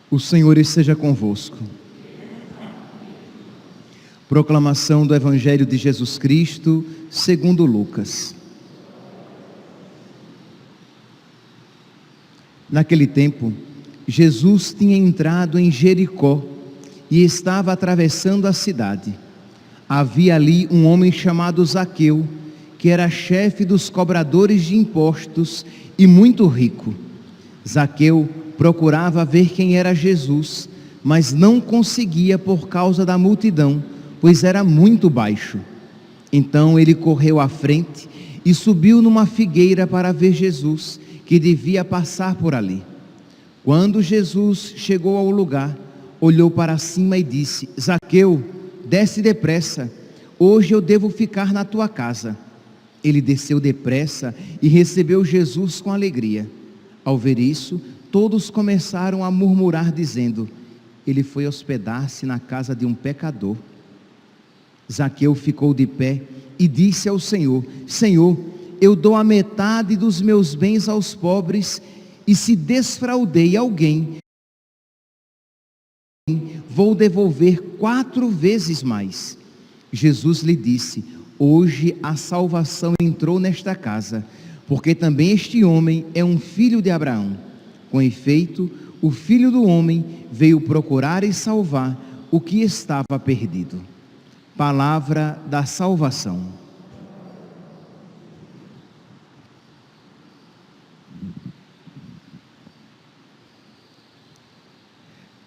O Senhor esteja convosco. Proclamação do Evangelho de Jesus Cristo, segundo Lucas. Naquele tempo, Jesus tinha entrado em Jericó e estava atravessando a cidade. Havia ali um homem chamado Zaqueu, que era chefe dos cobradores de impostos e muito rico. Zaqueu procurava ver quem era Jesus, mas não conseguia por causa da multidão, pois era muito baixo. Então ele correu à frente e subiu numa figueira para ver Jesus, que devia passar por ali. Quando Jesus chegou ao lugar, olhou para cima e disse: Zaqueu, desce depressa, hoje eu devo ficar na tua casa. Ele desceu depressa e recebeu Jesus com alegria. Ao ver isso, todos começaram a murmurar, dizendo: ele foi hospedar-se na casa de um pecador. Zaqueu ficou de pé e disse ao Senhor: Senhor, eu dou a metade dos meus bens aos pobres, e se desfraudei alguém, vou devolver 4 vezes mais. Jesus lhe disse: hoje a salvação entrou nesta casa, porque também este homem é um filho de Abraão. Com efeito, o Filho do Homem veio procurar e salvar o que estava perdido. Palavra da salvação.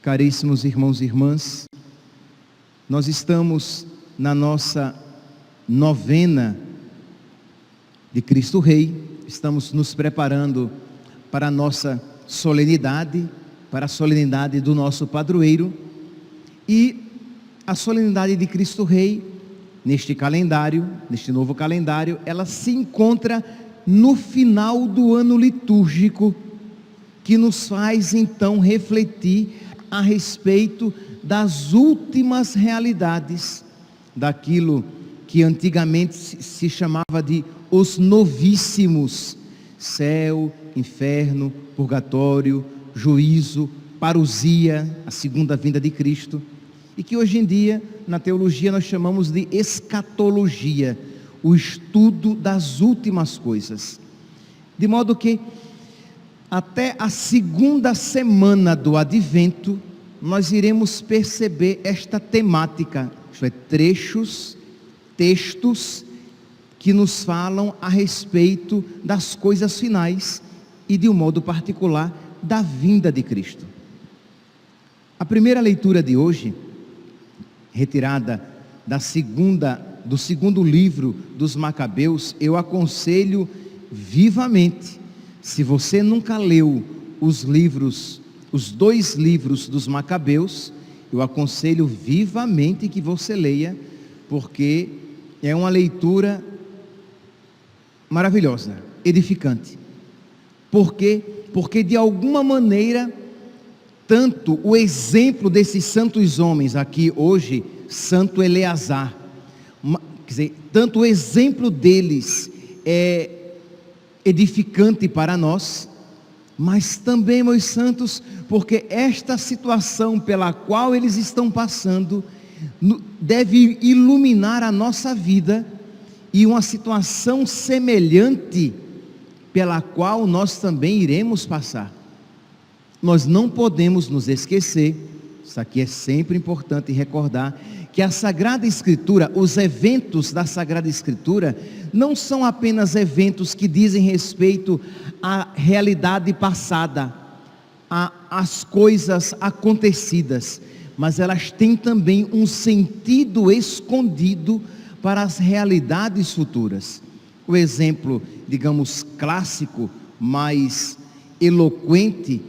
Caríssimos irmãos e irmãs, nós estamos na nossa novena de Cristo Rei, estamos nos preparando para a nossa solenidade, para a solenidade do nosso padroeiro, e a solenidade de Cristo Rei, neste calendário, neste novo calendário, ela se encontra no final do ano litúrgico, que nos faz então refletir a respeito das últimas realidades, daquilo que antigamente se chamava de os novíssimos: céu, inferno, purgatório, juízo, parousia, a segunda vinda de Cristo, e que hoje em dia na teologia nós chamamos de escatologia, o estudo das últimas coisas. De modo que até a segunda semana do Advento nós iremos perceber esta temática, isto é, textos que nos falam a respeito das coisas finais e, de um modo particular, da vinda de Cristo. A primeira leitura de hoje, retirada do segundo livro dos Macabeus, eu aconselho vivamente, se você nunca leu os 2 livros dos Macabeus, eu aconselho vivamente que você leia, porque é uma leitura maravilhosa, edificante. Por quê? Porque de alguma maneira, tanto o exemplo desses santos homens aqui hoje, Santo Eleazar, quer dizer, tanto o exemplo deles é edificante para nós, mas também, meus santos, porque esta situação pela qual eles estão passando deve iluminar a nossa vida, e uma situação semelhante pela qual nós também iremos passar. Nós não podemos nos esquecer, isso aqui é sempre importante recordar, que a Sagrada Escritura, os eventos da Sagrada Escritura, não são apenas eventos que dizem respeito à realidade passada, às coisas acontecidas, mas elas têm também um sentido escondido para as realidades futuras. O exemplo, digamos, clássico, mais eloquente,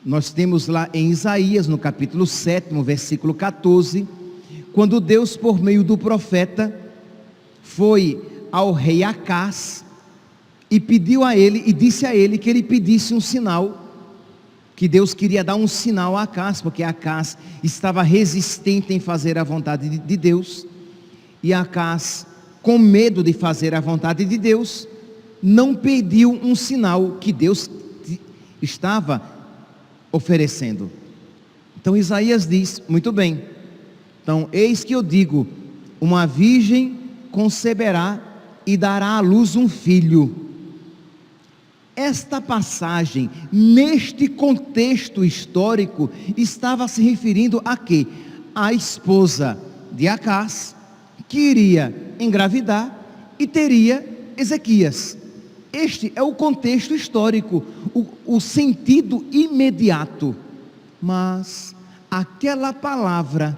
nós temos lá em Isaías, no capítulo 7, versículo 14, quando Deus, por meio do profeta, foi ao rei Acás e pediu a ele, e disse a ele que ele pedisse um sinal, que Deus queria dar um sinal a Acás, porque Acás estava resistente em fazer a vontade de Deus, e Acás, com medo de fazer a vontade de Deus, não pediu um sinal que Deus estava oferecendo. Então Isaías diz, muito bem, então eis que eu digo, uma virgem conceberá e dará à luz um filho. Esta passagem, neste contexto histórico, estava se referindo a quê? A esposa de Acás, que iria engravidar e teria Ezequias. Este é o contexto histórico, o sentido imediato. Mas aquela palavra,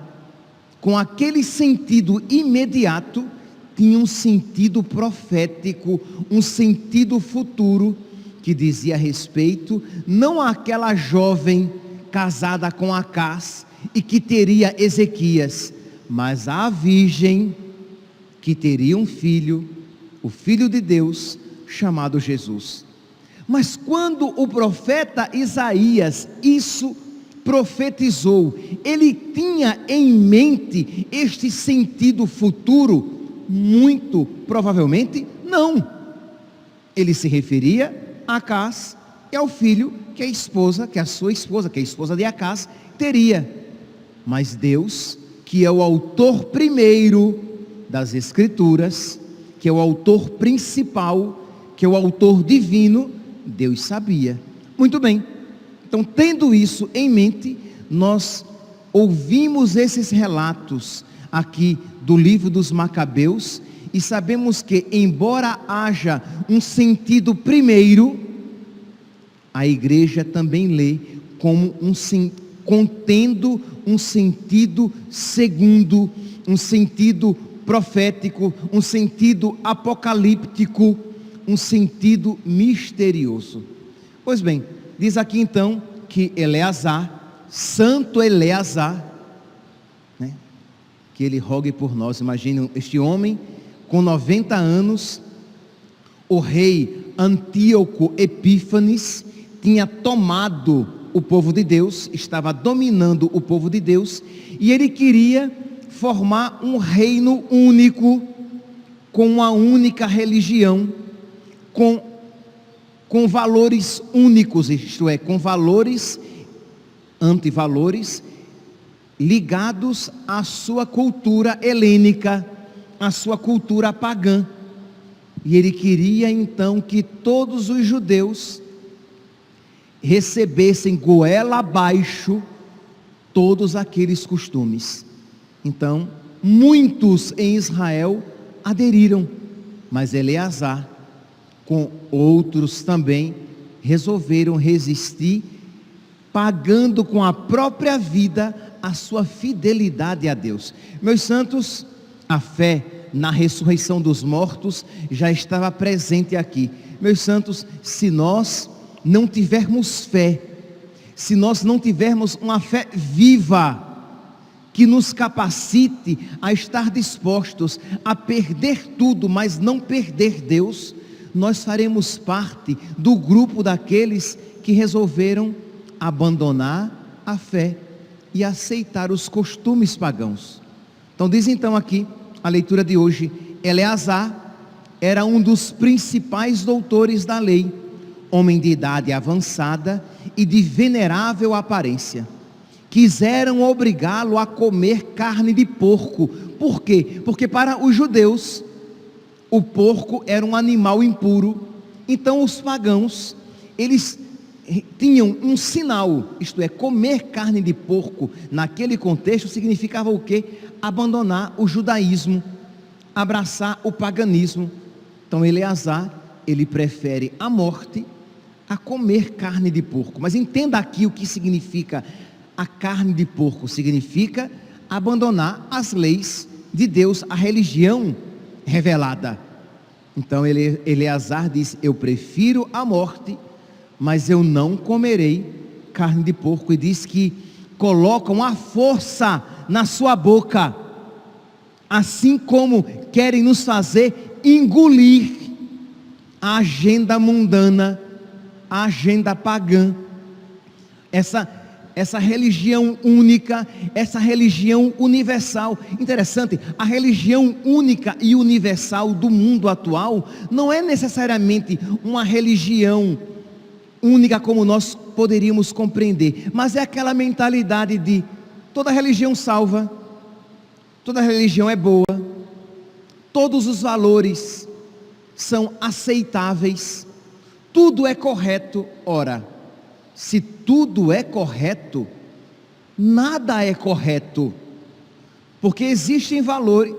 com aquele sentido imediato, tinha um sentido profético, um sentido futuro, que dizia respeito, não àquela jovem casada com Acás e que teria Ezequias, mas à virgem que teria um filho, o Filho de Deus, chamado Jesus. Mas quando o profeta Isaías isso profetizou, ele tinha em mente este sentido futuro? Muito provavelmente não. Ele se referia a Acás e ao filho que a esposa, que a sua esposa, que a esposa de Acás teria. Mas Deus, que é o autor primeiro das Escrituras, que é o autor principal, que é o autor divino, Deus sabia. Muito bem, então tendo isso em mente, nós ouvimos esses relatos aqui do livro dos Macabeus, e sabemos que, embora haja um sentido primeiro, a igreja também lê como contendo um sentido segundo, um sentido profético, um sentido apocalíptico, um sentido misterioso. Pois bem, diz aqui então que Eleazar, Santo Eleazar, né, que ele rogue por nós. Imaginem este homem com 90 anos, o rei Antíoco Epífanes tinha tomado o povo de Deus, estava dominando o povo de Deus, e ele queria formar um reino único, com uma única religião, com valores únicos, isto é, com valores, antivalores, ligados à sua cultura helênica, à sua cultura pagã. E ele queria então que todos os judeus recebessem goela abaixo todos aqueles costumes. Então, muitos em Israel aderiram, mas Eleazar, com outros também, resolveram resistir, pagando com a própria vida a sua fidelidade a Deus. Meus santos, a fé na ressurreição dos mortos já estava presente aqui. Meus santos, se nós não tivermos fé, se nós não tivermos uma fé viva, que nos capacite a estar dispostos a perder tudo, mas não perder Deus, nós faremos parte do grupo daqueles que resolveram abandonar a fé e aceitar os costumes pagãos. Então diz então aqui, a leitura de hoje, Eleazar era um dos principais doutores da lei, homem de idade avançada e de venerável aparência. Quiseram obrigá-lo a comer carne de porco. Por quê? Porque para os judeus, o porco era um animal impuro. Então os pagãos, eles tinham um sinal, isto é, comer carne de porco, naquele contexto, significava o quê? Abandonar o judaísmo, abraçar o paganismo. Então Eleazar, ele prefere a morte a comer carne de porco. Mas entenda aqui o que significa a carne de porco. Significa abandonar as leis de Deus, a religião revelada. Então Eleazar diz: eu prefiro a morte, mas eu não comerei carne de porco. E diz que colocam a força na sua boca, assim como querem nos fazer engolir a agenda mundana, a agenda pagã. essa religião única, essa religião universal. Interessante, a religião única e universal do mundo atual não é necessariamente uma religião única como nós poderíamos compreender, mas é aquela mentalidade de toda religião salva, toda religião é boa, todos os valores são aceitáveis, tudo é correto. Ora, se tudo é correto, nada é correto, porque existem valores,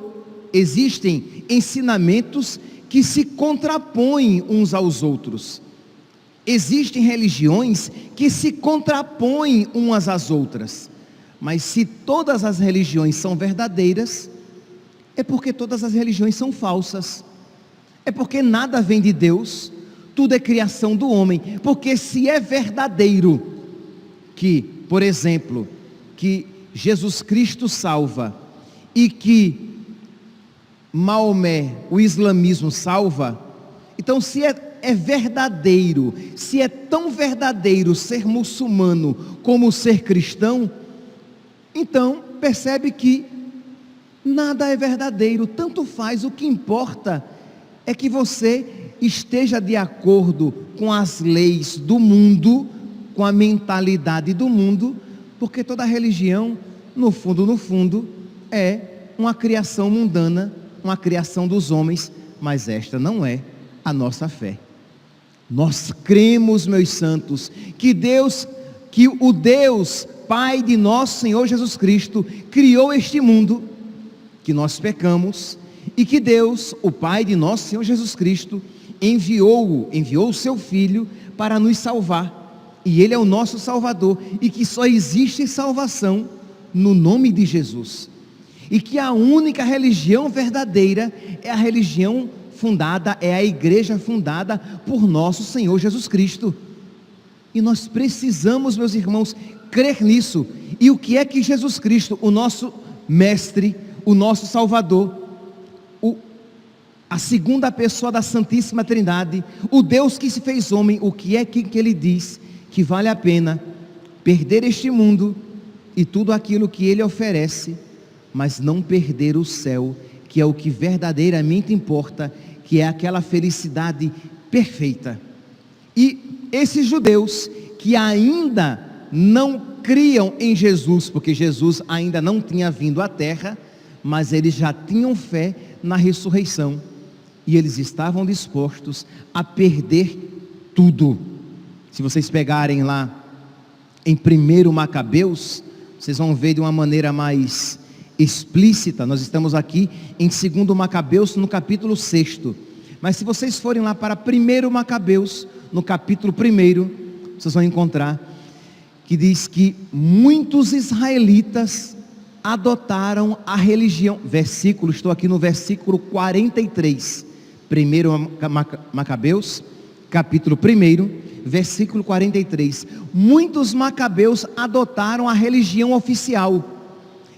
existem ensinamentos que se contrapõem uns aos outros, existem religiões que se contrapõem umas às outras, mas se todas as religiões são verdadeiras, é porque todas as religiões são falsas, é porque nada vem de Deus, tudo é criação do homem. Porque se é verdadeiro que, por exemplo, que Jesus Cristo salva e que Maomé, o islamismo, salva, então se é verdadeiro, se é tão verdadeiro ser muçulmano como ser cristão, então percebe que nada é verdadeiro, tanto faz, o que importa é que você esteja de acordo com as leis do mundo, com a mentalidade do mundo, porque toda religião, no fundo, é uma criação mundana, uma criação dos homens, mas esta não é a nossa fé. Nós cremos, meus santos, que o Deus, Pai de nosso Senhor Jesus Cristo, criou este mundo, que nós pecamos, e que Deus, o Pai de nosso Senhor Jesus Cristo, enviou o seu Filho para nos salvar, e Ele é o nosso Salvador, e que só existe salvação no nome de Jesus, e que a única religião verdadeira é a religião fundada, é a igreja fundada por nosso Senhor Jesus Cristo, e nós precisamos, meus irmãos, crer nisso. E o que é que Jesus Cristo, o nosso Mestre, o nosso Salvador, a segunda pessoa da Santíssima Trindade, o Deus que se fez homem, o que é que Ele diz? Que vale a pena perder este mundo e tudo aquilo que Ele oferece, mas não perder o céu, que é o que verdadeiramente importa, que é aquela felicidade perfeita. E esses judeus que ainda não criam em Jesus, porque Jesus ainda não tinha vindo à terra, mas eles já tinham fé na ressurreição, e eles estavam dispostos a perder tudo. Se vocês pegarem lá em 1 Macabeus, vocês vão ver de uma maneira mais explícita. Nós estamos aqui em 2 Macabeus, no capítulo 6, mas se vocês forem lá para 1 Macabeus, no capítulo 1, vocês vão encontrar que diz que muitos israelitas adotaram a religião, estou aqui no versículo 43, 1 Macabeus, capítulo 1, versículo 43, muitos macabeus adotaram a religião oficial,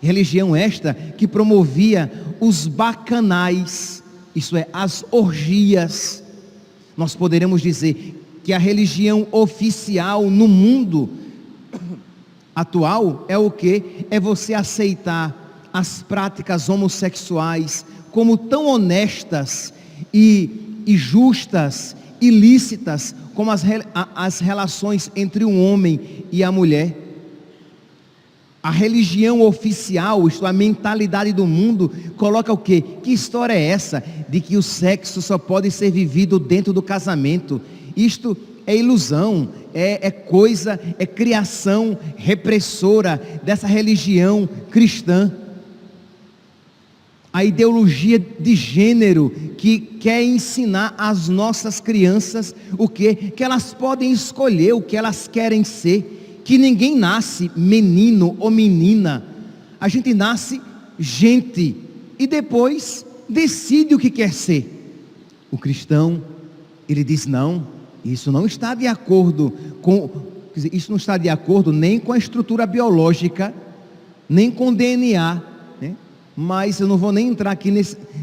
religião esta que promovia os bacanais, isto é, as orgias. Nós poderemos dizer que a religião oficial no mundo atual é o que? É você aceitar as práticas homossexuais como tão honestas e justas, ilícitas, como as relações entre o homem e a mulher. A religião oficial, isto é, a mentalidade do mundo, coloca o quê? Que história é essa? De que o sexo só pode ser vivido dentro do casamento. Isto é ilusão, é criação repressora dessa religião cristã. A ideologia de gênero que quer ensinar às nossas crianças o quê? Que elas podem escolher o que elas querem ser, que ninguém nasce menino ou menina, a gente nasce gente e depois decide o que quer ser. O cristão, ele diz não, isso não está de acordo com, isso não está de acordo nem com a estrutura biológica, nem com o DNA, né? Mas eu não vou nem entrar aqui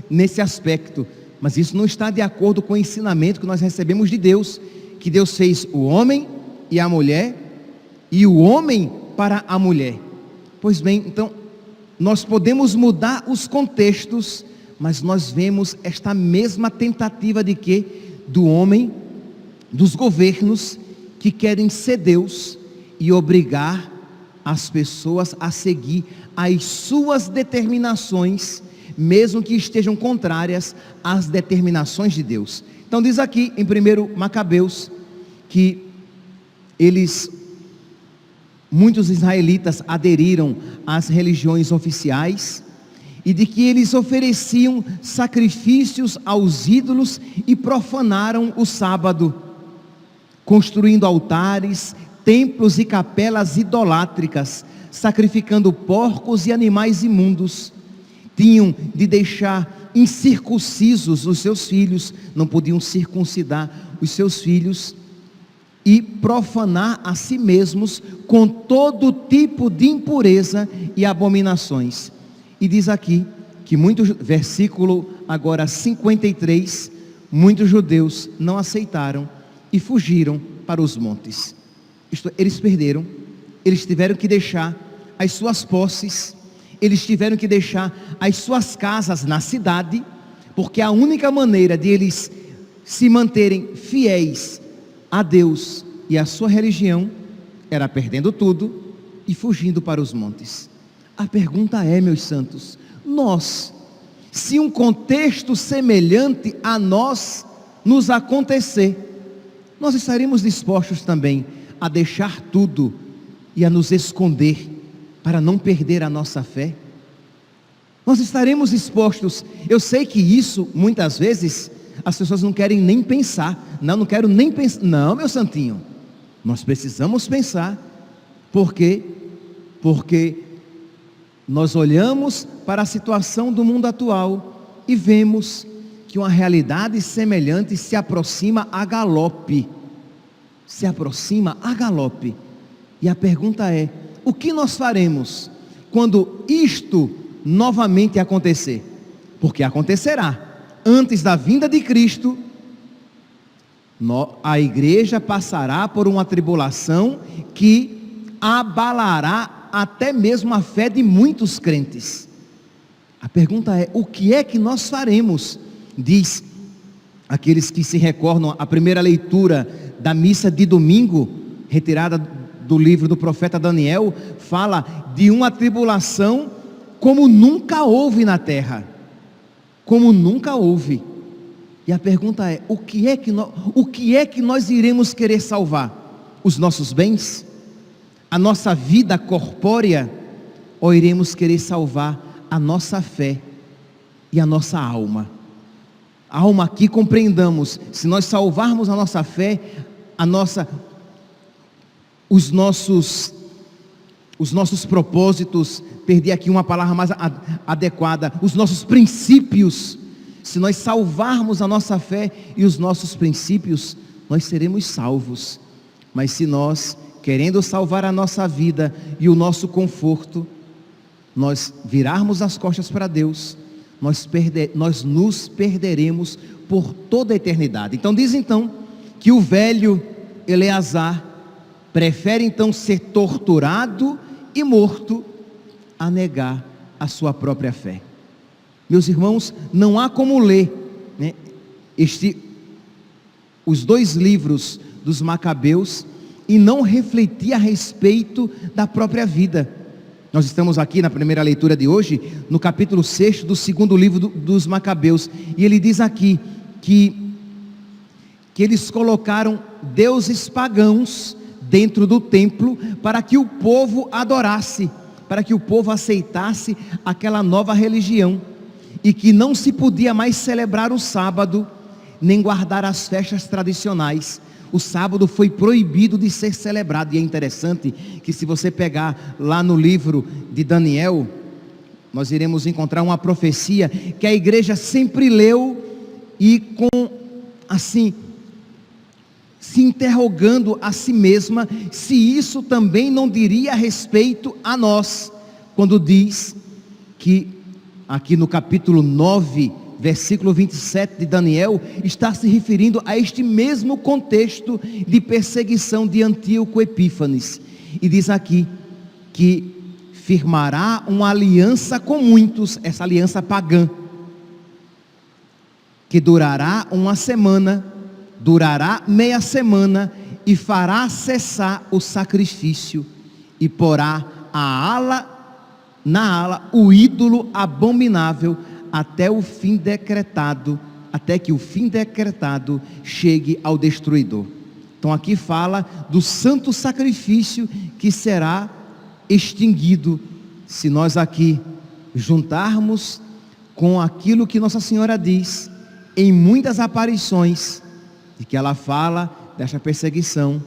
nesse aspecto, mas isso não está de acordo com o ensinamento que nós recebemos de Deus, que Deus fez o homem e a mulher, e o homem para a mulher. Pois bem, então, nós podemos mudar os contextos, mas nós vemos esta mesma tentativa de quê? Do homem, dos governos que querem ser Deus e obrigar as pessoas a seguir as suas determinações, mesmo que estejam contrárias às determinações de Deus. Então diz aqui em 1 Macabeus que muitos israelitas aderiram às religiões oficiais e de que eles ofereciam sacrifícios aos ídolos e profanaram o sábado, construindo altares, templos e capelas idolátricas, sacrificando porcos e animais imundos. Tinham de deixar incircuncisos os seus filhos, não podiam circuncidar os seus filhos, e profanar a si mesmos com todo tipo de impureza e abominações. E diz aqui que versículo agora 53, muitos judeus não aceitaram e fugiram para os montes. Eles perderam, eles tiveram que deixar as suas posses, eles tiveram que deixar as suas casas na cidade, porque a única maneira de eles se manterem fiéis a Deus e a sua religião era perdendo tudo e fugindo para os montes. A pergunta é, meus santos, se um contexto semelhante a nós nos acontecer, nós estaremos dispostos também a deixar tudo e a nos esconder para não perder a nossa fé? Nós estaremos dispostos? Eu sei que isso muitas vezes as pessoas não querem nem pensar. Não quero nem pensar. Não, meu santinho, nós precisamos pensar. Por quê? Porque nós olhamos para a situação do mundo atual e vemos que uma realidade semelhante se aproxima a galope. Se aproxima a galope. E a pergunta é: o que nós faremos quando isto novamente acontecer? Porque acontecerá. Antes da vinda de Cristo, a igreja passará por uma tribulação que abalará até mesmo a fé de muitos crentes. A pergunta é: o que é que nós faremos? Diz aqueles que se recordam a primeira leitura da missa de domingo, retirada do livro do profeta Daniel, fala de uma tribulação como nunca houve na terra. Como nunca houve. E a pergunta é: o que é que nós iremos querer salvar? Os nossos bens? A nossa vida corpórea? Ou iremos querer salvar a nossa fé e a nossa alma? A alma aqui, compreendamos, se nós salvarmos a nossa fé, os nossos propósitos, perdi aqui uma palavra mais adequada, os nossos princípios, se nós salvarmos a nossa fé e os nossos princípios, nós seremos salvos. Mas se nós, querendo salvar a nossa vida e o nosso conforto, nós virarmos as costas para Deus, nós nos perderemos por toda a eternidade. Então diz que o velho Eleazar prefere então ser torturado e morto a negar a sua própria fé. Meus irmãos, não há como ler, né, os 2 livros dos Macabeus e não refletir a respeito da própria vida. Nós estamos aqui na primeira leitura de hoje, no capítulo 6 do 2º livro dos Macabeus, e ele diz aqui que eles colocaram deuses pagãos dentro do templo para que o povo adorasse, para que o povo aceitasse aquela nova religião, e que não se podia mais celebrar o sábado, nem guardar as festas tradicionais. O sábado foi proibido de ser celebrado. E é interessante que, se você pegar lá no livro de Daniel, nós iremos encontrar uma profecia que a igreja sempre leu, e se interrogando a si mesma, se isso também não diria respeito a nós, quando diz que aqui no capítulo 9, versículo 27 de Daniel, está se referindo a este mesmo contexto de perseguição de Antíoco Epífanes. E diz aqui que firmará uma aliança com muitos, essa aliança pagã, que durará uma semana, durará meia semana, e fará cessar o sacrifício, e porá na ala o ídolo abominável, até que o fim decretado chegue ao destruidor. Então aqui fala do santo sacrifício que será extinguido, se nós aqui juntarmos com aquilo que Nossa Senhora diz em muitas aparições, de que ela fala desta perseguição,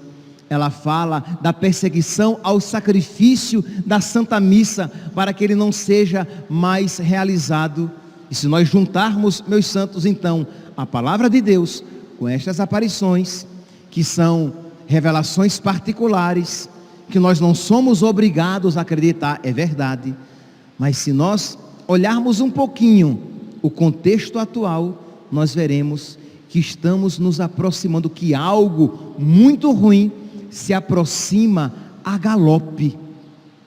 ela fala da perseguição ao sacrifício da Santa Missa, para que ele não seja mais realizado. E se nós juntarmos, meus santos, então, a palavra de Deus com estas aparições, que são revelações particulares, que nós não somos obrigados a acreditar, é verdade, mas se nós olharmos um pouquinho o contexto atual, nós veremos que estamos nos aproximando, que algo muito ruim se aproxima a galope.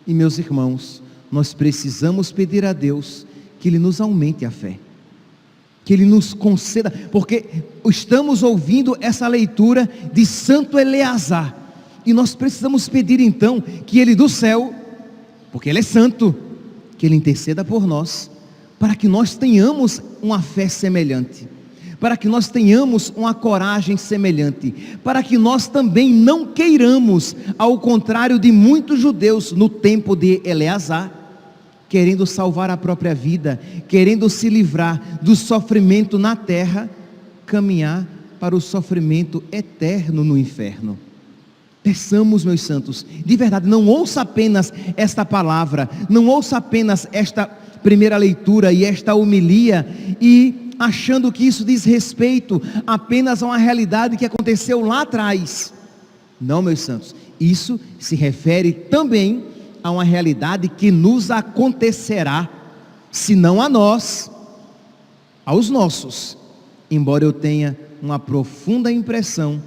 E meus irmãos, nós precisamos pedir a Deus que Ele nos aumente a fé, que Ele nos conceda, porque estamos ouvindo essa leitura de Santo Eleazar, e nós precisamos pedir então que Ele do céu, porque Ele é santo, que Ele interceda por nós, para que nós tenhamos uma fé semelhante, para que nós tenhamos uma coragem semelhante, para que nós também não queiramos, ao contrário de muitos judeus no tempo de Eleazar, querendo salvar a própria vida, querendo se livrar do sofrimento na terra, caminhar para o sofrimento eterno no inferno. Peçamos, meus santos, de verdade, não ouça apenas esta palavra, não ouça apenas esta primeira leitura e esta homilia, e achando que isso diz respeito apenas a uma realidade que aconteceu lá atrás. Não, meus santos, isso se refere também a uma realidade que nos acontecerá, se não a nós, aos nossos. Embora eu tenha uma profunda impressão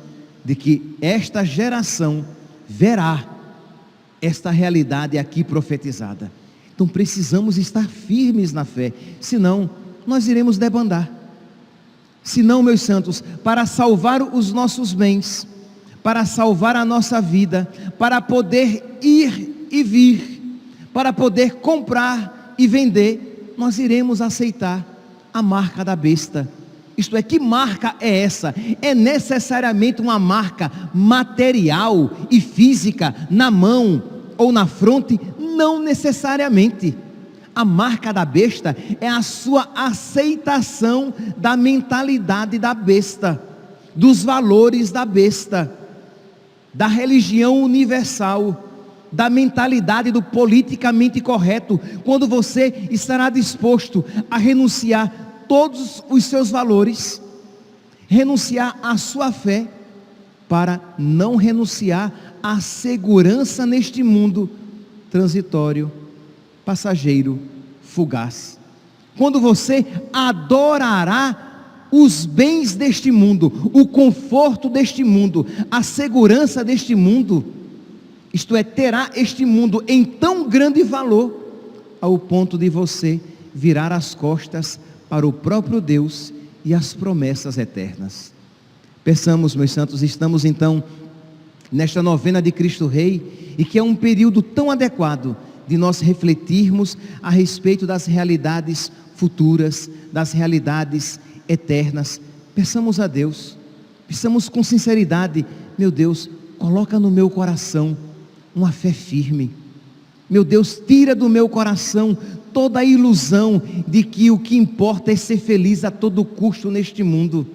de que esta geração verá esta realidade aqui profetizada. Então precisamos estar firmes na fé, senão nós iremos debandar. Senão, meus santos, para salvar os nossos bens, para salvar a nossa vida, para poder ir e vir, para poder comprar e vender, nós iremos aceitar a marca da besta. Isto é, que marca é essa? É necessariamente uma marca material e física na mão ou na fronte? Não necessariamente. A marca da besta é a sua aceitação da mentalidade da besta, dos valores da besta, da religião universal, da mentalidade do politicamente correto, quando você estará disposto a renunciar todos os seus valores, renunciar à sua fé, para não renunciar à segurança neste mundo transitório, passageiro, fugaz. Quando você adorará os bens deste mundo, o conforto deste mundo, a segurança deste mundo, isto é, terá este mundo em tão grande valor, ao ponto de você virar as costas para o próprio Deus e as promessas eternas. Pensamos, meus santos, estamos então nesta novena de Cristo Rei, e que é um período tão adequado de nós refletirmos a respeito das realidades futuras, das realidades eternas. Peçamos a Deus, peçamos com sinceridade: meu Deus, coloca no meu coração uma fé firme. Meu Deus, tira do meu coração toda a ilusão de que o que importa é ser feliz a todo custo neste mundo.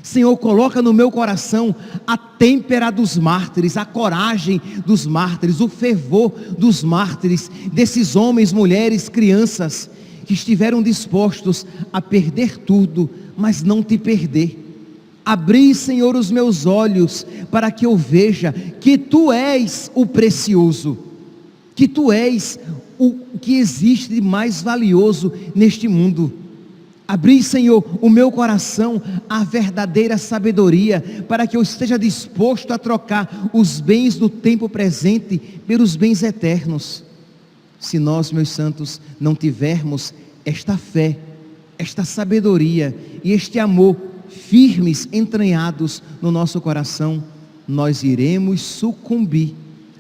Senhor, coloca no meu coração a têmpera dos mártires, a coragem dos mártires, o fervor dos mártires, desses homens, mulheres, crianças, que estiveram dispostos a perder tudo, mas não te perder. Abri, Senhor, os meus olhos, para que eu veja que Tu és o precioso, que Tu és o que existe de mais valioso neste mundo. Abri, Senhor, o meu coração à verdadeira sabedoria, para que eu esteja disposto a trocar os bens do tempo presente pelos bens eternos. Se nós, meus santos, não tivermos esta fé, esta sabedoria e este amor firmes, entranhados no nosso coração, nós iremos sucumbir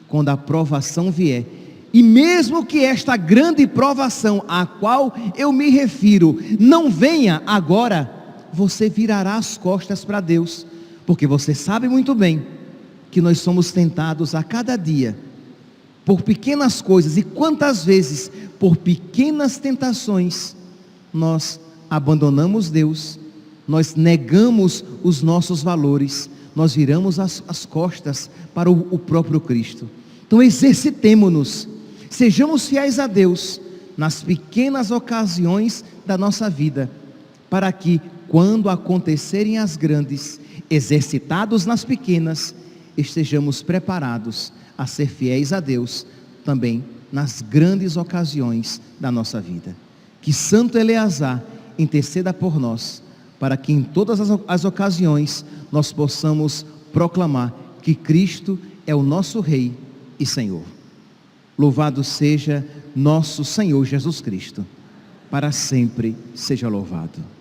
quando a provação vier. E mesmo que esta grande provação a qual eu me refiro não venha agora, você virará as costas para Deus, porque você sabe muito bem que nós somos tentados a cada dia por pequenas coisas, e quantas vezes por pequenas tentações nós abandonamos Deus, nós negamos os nossos valores, nós viramos as costas para o próprio Cristo. Então exercitemo-nos, sejamos fiéis a Deus nas pequenas ocasiões da nossa vida, para que quando acontecerem as grandes, exercitados nas pequenas, estejamos preparados a ser fiéis a Deus também nas grandes ocasiões da nossa vida. Que Santo Eleazar interceda por nós, para que em todas as ocasiões nós possamos proclamar que Cristo é o nosso Rei e Senhor. Louvado seja nosso Senhor Jesus Cristo, para sempre seja louvado.